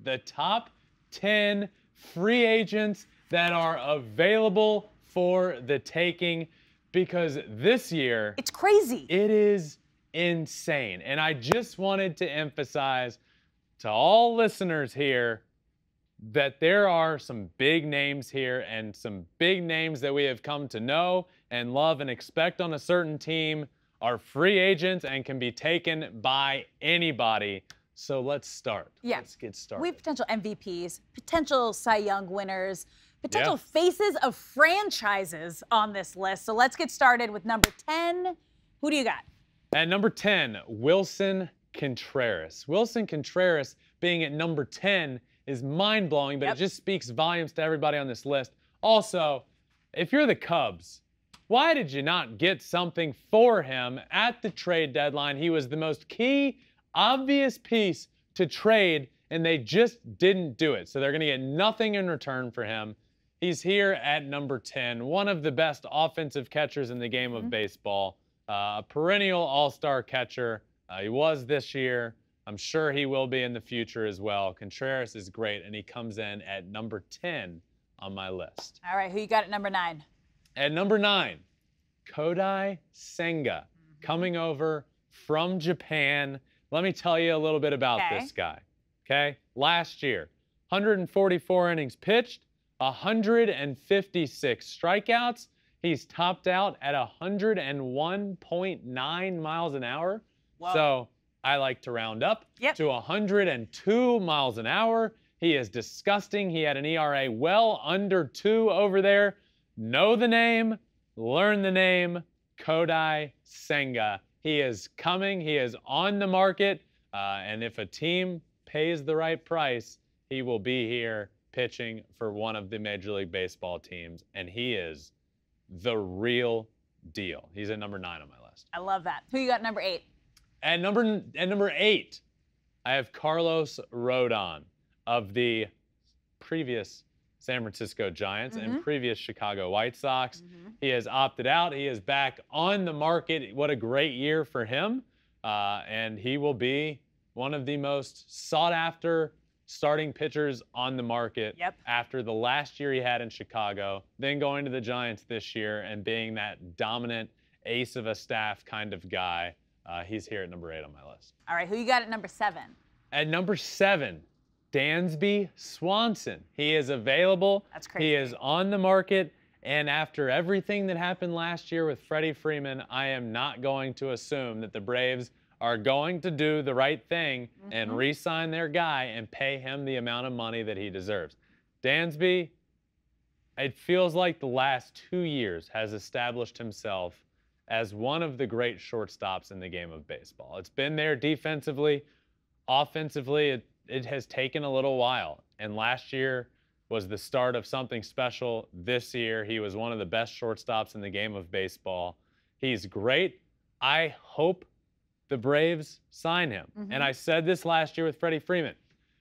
the top 10 free agents that are available for the taking, because this year, it's crazy. It is insane. And I just wanted to emphasize to all listeners here that there are some big names here, and some big names that we have come to know and love and expect on a certain team are free agents and can be taken by anybody. So let's start. Yeah. Let's get started. We have potential MVPs, potential Cy Young winners, potential faces of franchises on this list. So let's get started with number 10. Who do you got? At number 10, Willson Contreras. Willson Contreras being at number 10 is mind-blowing, but it just speaks volumes to everybody on this list. Also, if you're the Cubs, why did you not get something for him at the trade deadline? He was the most key, obvious piece to trade, and they just didn't do it. So they're going to get nothing in return for him. He's here at number 10, one of the best offensive catchers in the game of baseball, a perennial all-star catcher. He was this year. I'm sure he will be in the future as well. Contreras is great, and he comes in at number 10 on my list. All right, who you got at number 9? At number 9, Koudai Senga, coming over from Japan. Let me tell you a little bit about this guy, okay? Last year, 144 innings pitched, 156 strikeouts. He's topped out at 101.9 miles an hour. Whoa. So I like to round up to 102 miles an hour. He is disgusting. He had an ERA well under 2 over there. Know the name, learn the name, Koudai Senga. He is coming. He is on the market. And if a team pays the right price, he will be here pitching for one of the Major League Baseball teams. And he is the real deal. He's at number 9 on my list. I love that. Who you got at number 8? At number 8, I have Carlos Rodon of the previous San Francisco Giants and previous Chicago White Sox. He has opted out. He is back on the market. What a great year for him. And he will be one of the most sought-after starting pitchers on the market after the last year he had in Chicago, then going to the Giants this year and being that dominant ace of a staff kind of guy. He's here at number 8 on my list. All right, who you got at number 7? At number 7, Dansby Swanson. He is available. That's crazy. He is on the market. And after everything that happened last year with Freddie Freeman, I am not going to assume that the Braves are going to do the right thing and re-sign their guy and pay him the amount of money that he deserves. Dansby, it feels like the last 2 years has established himself as one of the great shortstops in the game of baseball. It's been there defensively. Offensively, it has taken a little while. And last year was the start of something special. This year, he was one of the best shortstops in the game of baseball. He's great. I hope the Braves sign him. And I said this last year with Freddie Freeman.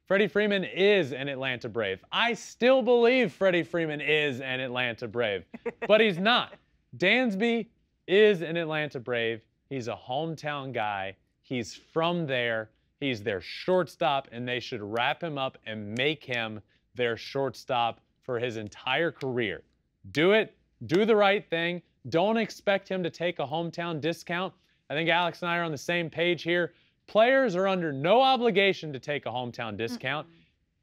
Freddie Freeman is an Atlanta Brave. I still believe Freddie Freeman is an Atlanta Brave, but he's not. Dansby is an Atlanta Brave. He's a hometown guy. He's from there. He's their shortstop, and they should wrap him up and make him their shortstop for his entire career. Do it. Do the right thing. Don't expect him to take a hometown discount. I think Alex and I are on the same page here. Players are under no obligation to take a hometown discount.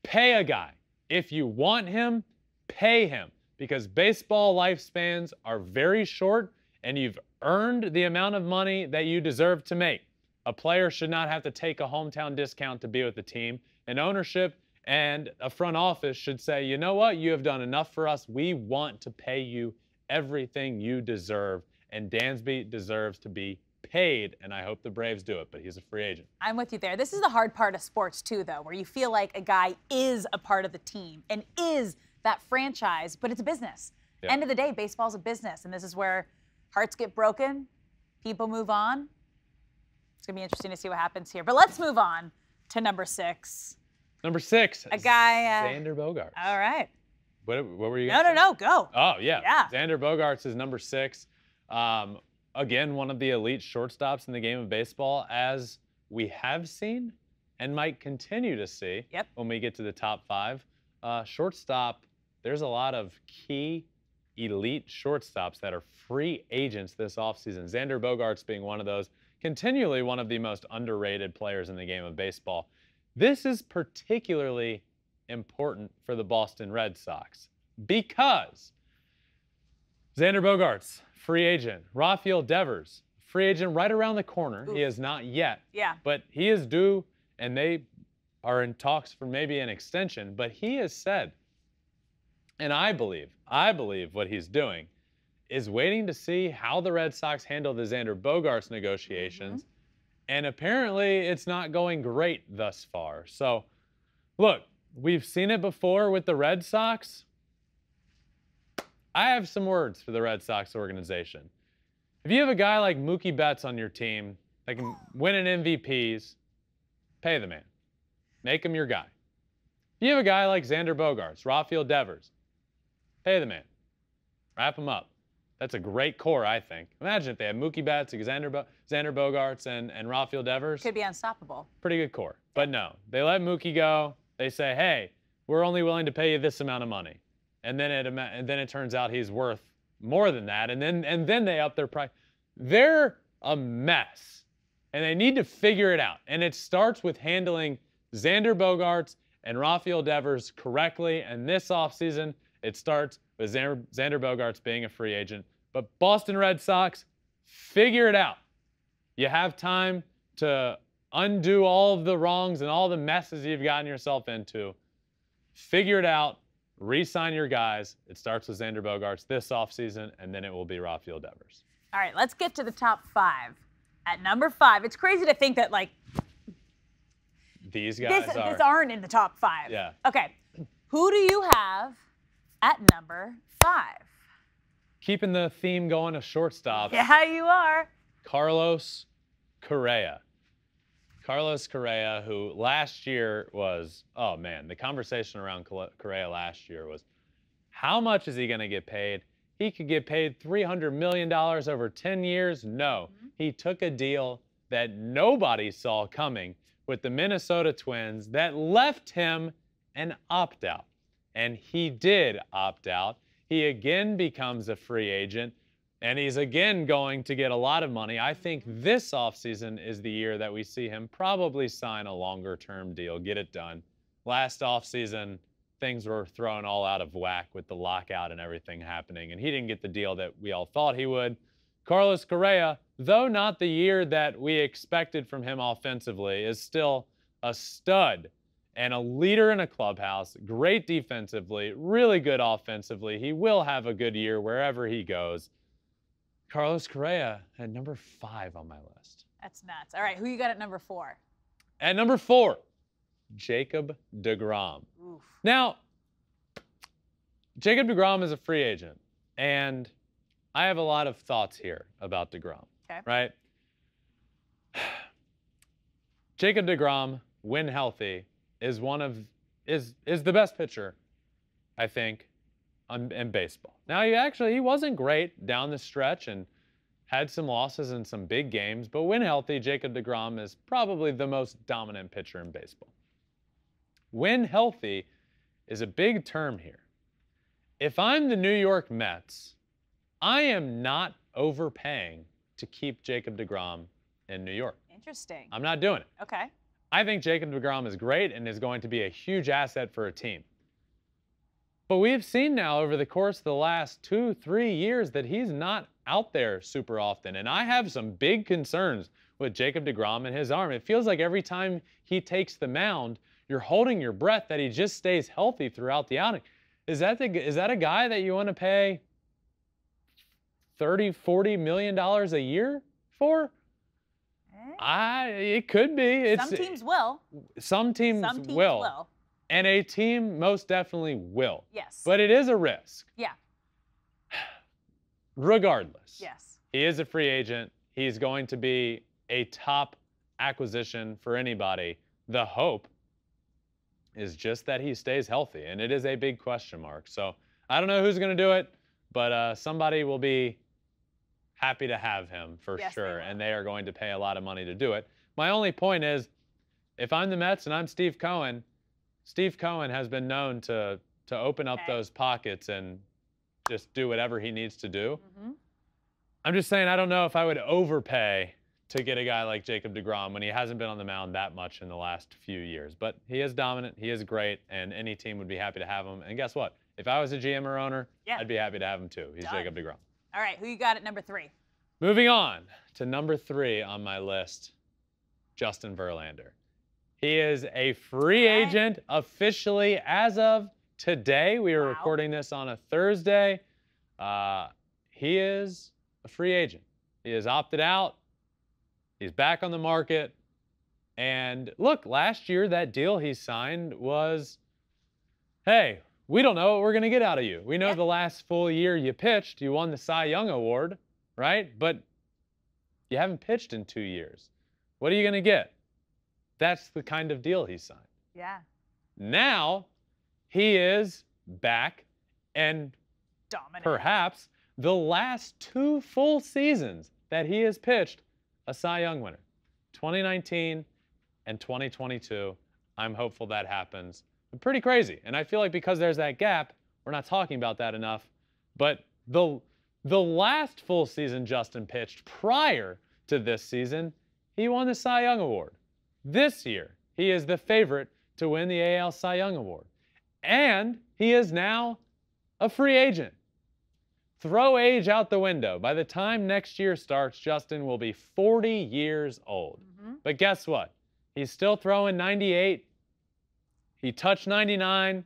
Pay a guy. If you want him, pay him, because baseball lifespans are very short, and you've earned the amount of money that you deserve to make. A player should not have to take a hometown discount to be with the team. And ownership and a front office should say, you know what? You have done enough for us. We want to pay you everything you deserve. And Dansby deserves to be paid, and I hope the Braves do it, but he's a free agent. I'm with you there. This is the hard part of sports, too, though, where you feel like a guy is a part of the team and is that franchise, but it's a business. End of the day, baseball's a business, and this is where hearts get broken, people move on. It's going to be interesting to see what happens here. But let's move on to number 6. Number 6. A guy. Xander Bogaerts. All right. What were you going to say? No, go. Oh, yeah. Xander Bogaerts is number 6. Again, one of the elite shortstops in the game of baseball, as we have seen and might continue to see when we get to the top 5. Shortstop, there's a lot of key elite shortstops that are free agents this offseason. Xander Bogaerts being one of those, continually one of the most underrated players in the game of baseball. This is particularly important for the Boston Red Sox because Xander Bogaerts, free agent. Rafael Devers, free agent right around the corner. He is not yet. But he is due, and they are in talks for maybe an extension. But he has said, and I believe what he's doing is waiting to see how the Red Sox handle the Xander Bogaerts negotiations. And apparently it's not going great thus far. So, look, we've seen it before with the Red Sox. I have some words for the Red Sox organization. If you have a guy like Mookie Betts on your team that can win an MVPs, pay the man. Make him your guy. If you have a guy like Xander Bogaerts, Rafael Devers, pay the man. Wrap him up. That's a great core, I think. Imagine if they had Mookie Betts, Xander Bogaerts, and Rafael Devers. Could be unstoppable. Pretty good core. But no, they let Mookie go. They say, hey, we're only willing to pay you this amount of money. And then it turns out he's worth more than that. And then they up their price. They're a mess. And they need to figure it out. And it starts with handling Xander Bogaerts and Rafael Devers correctly. And this offseason, it starts with Xander Bogaerts being a free agent. But Boston Red Sox, figure it out. You have time to undo all of the wrongs and all the messes you've gotten yourself into. Figure it out. Re-sign your guys. It starts with Xander Bogaerts this offseason, and then it will be Rafael Devers. All right, let's get to the top 5. At number 5, it's crazy to think that, like, these guys this aren't in the top 5. Yeah. Okay, who do you have at number 5? Keeping the theme going of shortstop. Yeah, you are. Carlos Correa. Carlos Correa, who last year was, oh man, the conversation around Correa last year was, how much is he going to get paid? He could get paid $300 million over 10 years. No, he took a deal that nobody saw coming with the Minnesota Twins that left him an opt-out. And he did opt out. He again becomes a free agent, and he's again going to get a lot of money. I think this offseason is the year that we see him probably sign a longer-term deal, get it done. Last offseason, things were thrown all out of whack with the lockout and everything happening, and he didn't get the deal that we all thought he would. Carlos Correa, though not the year that we expected from him offensively, is still a stud and a leader in a clubhouse, great defensively, really good offensively. He will have a good year wherever he goes. Carlos Correa at number 5 on my list. That's nuts. All right, who you got at number 4? At number 4, Jacob deGrom. Oof. Now, Jacob deGrom is a free agent, and I have a lot of thoughts here about deGrom. Okay. Right? Jacob deGrom, when healthy, is the best pitcher, I think, in baseball. Now, he wasn't great down the stretch and had some losses in some big games, but when healthy, Jacob deGrom is probably the most dominant pitcher in baseball. When healthy is a big term here. If I'm the New York Mets, I am not overpaying to keep Jacob deGrom in New York. Interesting. I'm not doing it. Okay. I think Jacob deGrom is great and is going to be a huge asset for a team. But we've seen now over the course of the last 2-3 years that he's not out there super often. And I have some big concerns with Jacob deGrom and his arm. It feels like every time he takes the mound, you're holding your breath that he just stays healthy throughout the outing. Is that a guy that you want to pay $30-40 million a year for? It could be. Some teams will. Some teams will. And a team most definitely will. Yes. But it is a risk. Yeah. Regardless. Yes. He is a free agent. He's going to be a top acquisition for anybody. The hope is just that he stays healthy, and it is a big question mark. So I don't know who's going to do it, but somebody will be happy to have him for sure, and they are going to pay a lot of money to do it. My only point is if I'm the Mets and I'm Steve Cohen has been known to open up those pockets and just do whatever he needs to do. I'm just saying, I don't know if I would overpay to get a guy like Jacob deGrom when he hasn't been on the mound that much in the last few years. But he is dominant, he is great, and any team would be happy to have him. And guess what? If I was a GM or owner, I'd be happy to have him too. He's Jacob deGrom. All right, who you got at number 3? Moving on to number 3 on my list, Justin Verlander. He is a free agent officially as of today. We are recording this on a Thursday. He is a free agent. He has opted out. He's back on the market. And look, last year that deal he signed was, hey, we don't know what we're going to get out of you. We know the last full year you pitched, you won the Cy Young Award, right? But you haven't pitched in 2 years. What are you going to get? That's the kind of deal he signed. Yeah. Now he is back, and perhaps the last 2 full seasons that he has pitched a Cy Young winner, 2019 and 2022. I'm hopeful that happens. But pretty crazy. And I feel like because there's that gap, we're not talking about that enough. But the last full season Justin pitched prior to this season, he won the Cy Young Award. This year, he is the favorite to win the AL Cy Young Award. And he is now a free agent. Throw age out the window. By the time next year starts, Justin will be 40 years old. But guess what? He's still throwing 98. He touched 99.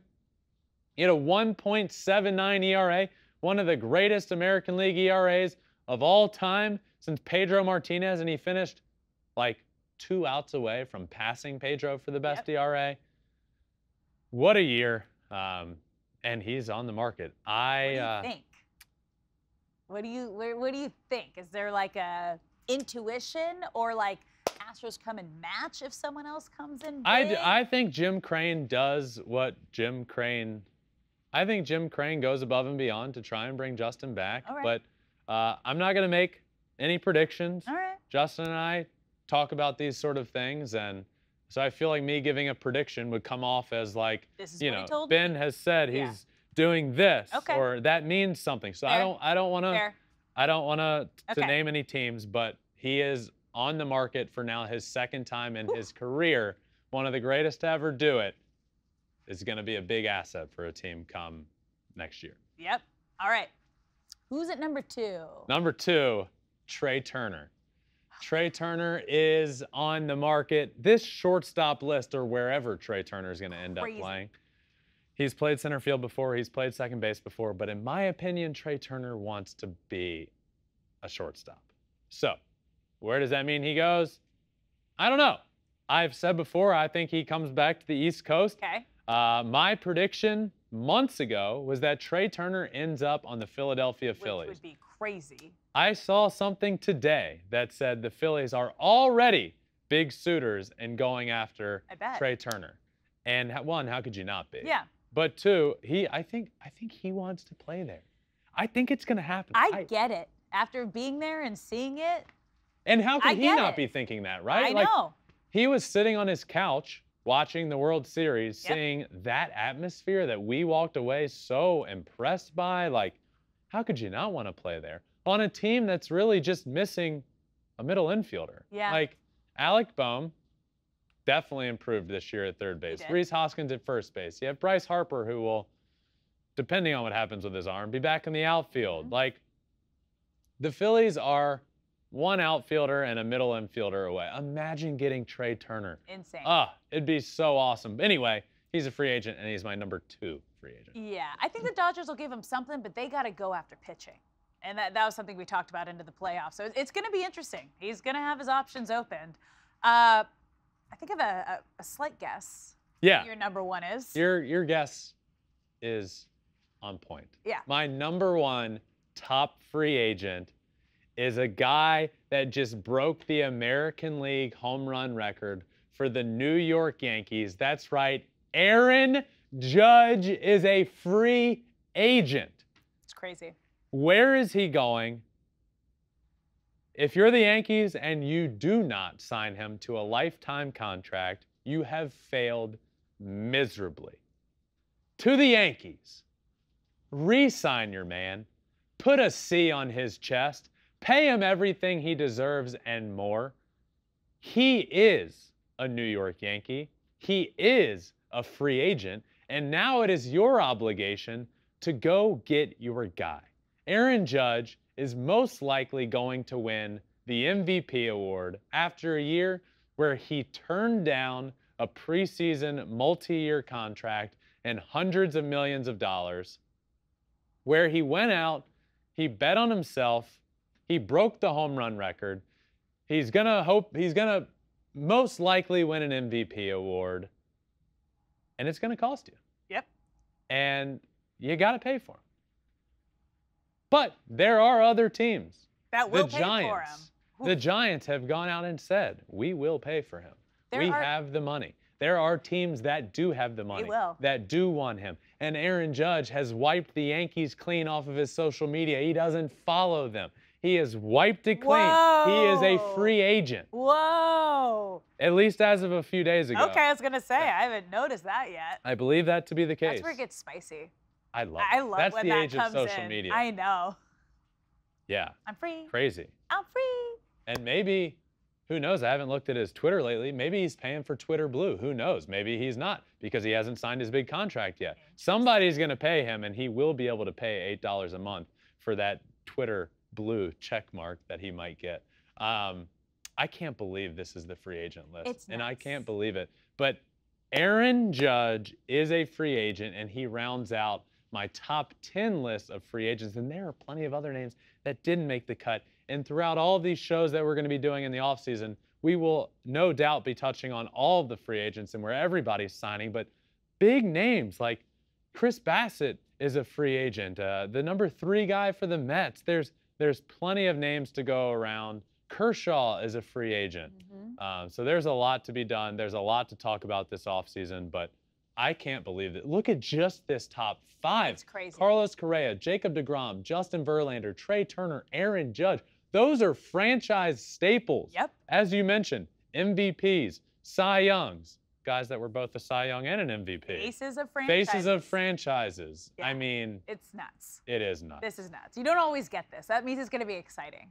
He had a 1.79 ERA, one of the greatest American League ERAs of all time since Pedro Martinez, and he finished like 2 outs away from passing Pedro for the best ERA. What a year. And he's on the market. What do you think? What do you think? Is there like a intuition, or like Astros come and match if someone else comes in big? I think Jim Crane does what Jim Crane. I think Jim Crane goes above and beyond to try and bring Justin back. But I'm not going to make any predictions. Justin and I talk about these sort of things, and so I feel like me giving a prediction would come off as like, you know, Ben has said he's doing this, or that means something. So I don't want to name any teams, but he is on the market for now his 2nd time in his career. One of the greatest to ever do it. Is going to be a big asset for a team come next year. Yep. All right. Who's at number 2? Number 2, Trea Turner. Trea Turner is on the market. This shortstop list, or wherever Trea Turner is going to end up playing. He's played center field before. He's played second base before. But in my opinion, Trea Turner wants to be a shortstop. So where does that mean he goes? I don't know. I've said before, I think he comes back to the East Coast. My prediction months ago was that Trea Turner ends up on the Philadelphia Phillies. Which would be crazy. I saw something today that said the Phillies are already big suitors in going after Trea Turner. And one, how could you not be? Yeah. But 2, I think he wants to play there. I think it's going to happen. I get it. After being there and seeing it. And how could he not be thinking that, right? I know. He was sitting on his couch watching the World Series, seeing that atmosphere that we walked away so impressed by. Like, how could you not want to play there? On a team that's really just missing a middle infielder. Like, Alec Boehm definitely improved this year at third base. Rhys Hoskins at first base. You have Bryce Harper, who will, depending on what happens with his arm, be back in the outfield. Like, the Phillies are 1 outfielder and a middle infielder away. Imagine getting Trea Turner. Insane. It'd be so awesome. But anyway, he's a free agent, and he's my number 2 free agent. Yeah, I think the Dodgers will give him something, but they got to go after pitching. And that was something we talked about into the playoffs. So it's going to be interesting. He's going to have his options opened. I think I have a slight guess. Yeah. Your number 1 is? Your guess is on point. Yeah. My number 1 top free agent is a guy that just broke the American League home run record for the New York Yankees. That's right. Aaron Judge is a free agent. It's crazy. Where is he going? If you're the Yankees and you do not sign him to a lifetime contract, you have failed miserably. To the Yankees, re-sign your man, put a C on his chest, pay him everything he deserves and more. He is a New York Yankee. He is a free agent, and now it is your obligation to go get your guy. Aaron Judge is most likely going to win the MVP award after a year where he turned down a preseason multi-year contract and hundreds of millions of dollars, where he went out, he bet on himself, he broke the home run record. He's gonna most likely win an MVP award, and it's gonna cost you. Yep. And you gotta pay for him. But there are other teams. That will pay for him. The Giants have gone out and said, we will pay for him. We have the money. There are teams that do have the money, that do want him. And Aaron Judge has wiped the Yankees clean off of his social media. He doesn't follow them. He has wiped it clean. Whoa. He is a free agent. Whoa. At least as of a few days ago. Okay, I was going to say, I haven't noticed that yet. I believe that to be the case. That's where it gets spicy. I love That's when the age comes of social in. media. I know. Yeah. I'm free. Crazy. I'm free. And maybe, who knows? I haven't looked at his Twitter lately. Maybe he's paying for Twitter Blue. Who knows? Maybe he's not because he hasn't signed his big contract yet. Somebody's going to pay him, and he will be able to pay $8 a month for that Twitter Blue check mark that he might get. I can't believe this is the free agent list. It's nuts. And I can't believe it. But Aaron Judge is a free agent, and he rounds out my top 10 list of free agents. And there are plenty of other names that didn't make the cut. And throughout all of these shows that we're going to be doing in the offseason, we will no doubt be touching on all of the free agents and where everybody's signing. But big names like Chris Bassett is a free agent. The number 3 guy for the Mets. There's plenty of names to go around. Kershaw is a free agent. So there's a lot to be done. There's a lot to talk about this offseason, but I can't believe it. Look at just this top 5. It's crazy. Carlos Correa, Jacob deGrom, Justin Verlander, Trea Turner, Aaron Judge. Those are franchise staples. Yep. As you mentioned, MVPs, Cy Youngs, guys that were both a Cy Young and an MVP. Faces of franchises. Faces of franchises. Yeah. I mean, it's nuts. it is nuts. This is nuts. You don't always get this. That means it's going to be exciting.